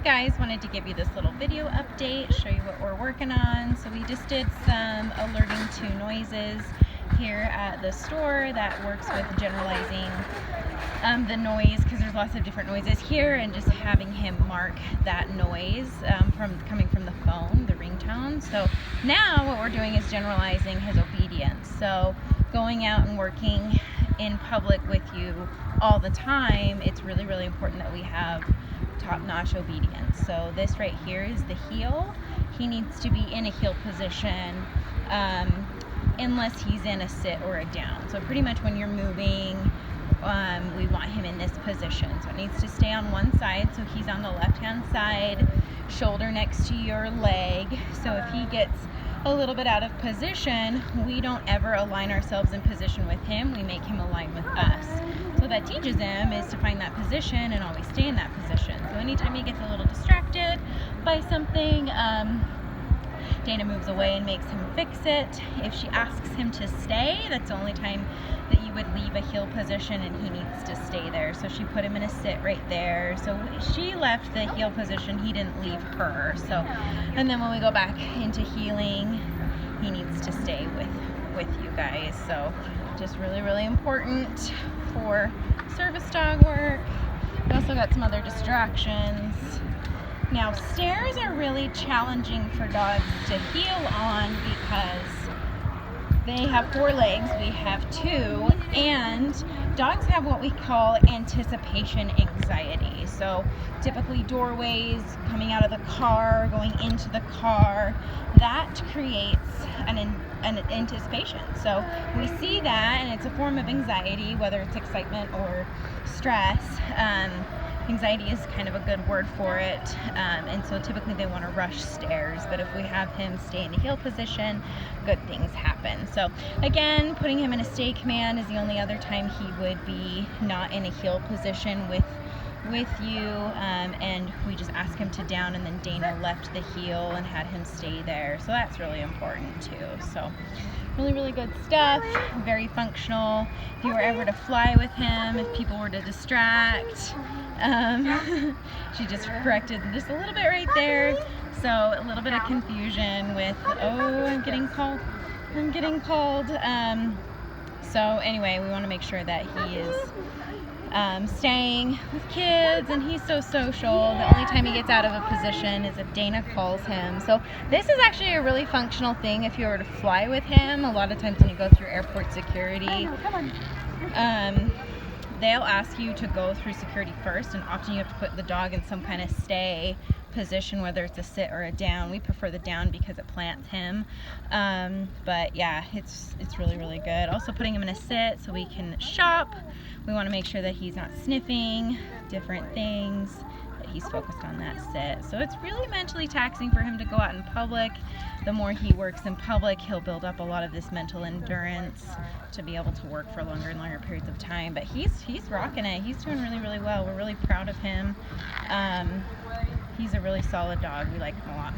guys, wanted to give you this little video update, show you what we're working on. So we just did some alerting to noises here at the store that works with generalizing the noise, because there's lots of different noises here, and just having him mark that noise coming from the phone, the ringtone. So now what we're doing is generalizing his obedience. So going out and working in public with you all the time, it's really, really important that we have top-notch obedience. So this right here is the heel. He needs to be in a heel position unless he's in a sit or a down. So pretty much when you're moving, we want him in this position. So it needs to stay on one side, so he's on the left-hand side, shoulder next to your leg. So if he gets a little bit out of position, we don't ever align ourselves in position with him. We make him align with us. So what that teaches him is to find that position and always stay in that position. So anytime he gets a little distracted by something, Dana moves away and makes him fix it. If she asks him to stay, that's the only time that you would leave a heel position, and he needs to stay there. So she put him in a sit right there. So she left the heel position, he didn't leave her. So, and then when we go back into heeling, he needs to stay with you guys. So just really, really important for service dog work. We also got some other distractions. Now, stairs are really challenging for dogs to heel on because they have 4 legs, we have 2, and dogs have what we call anticipation anxiety. So typically doorways, coming out of the car, going into the car, that creates an anticipation. So we see that, and it's a form of anxiety, whether it's excitement or stress. Anxiety is kind of a good word for it, and so typically they want to rush stairs, but if we have him stay in the heel position, good things happen. So again, putting him in a stay command is the only other time he would be not in a heel position with you, and we just ask him to down, and then Dana left the heel and had him stay there. So that's really important too. So really, really good stuff, very functional. If you were ever to fly with him, if people were to distract, she just corrected just a little bit right there. So a little bit of confusion with, oh, I'm getting called. So anyway, we want to make sure that he is staying with kids, and he's so social. The only time he gets out of a position is if Dana calls him. So this is actually a really functional thing if you were to fly with him. A lot of times when you go through airport security, they'll ask you to go through security first, and often you have to put the dog in some kind of stay position, whether it's a sit or a down. We prefer the down because it plants him, but yeah, it's really, really good. Also putting him in a sit so we can shop. We want to make sure that he's not sniffing different things, that he's focused on that sit. So it's really mentally taxing for him to go out in public. The more he works in public, he'll build up a lot of this mental endurance to be able to work for longer and longer periods of time. But he's rocking it. He's doing really, really well. We're really proud of him. He's a really solid dog. We like him a lot.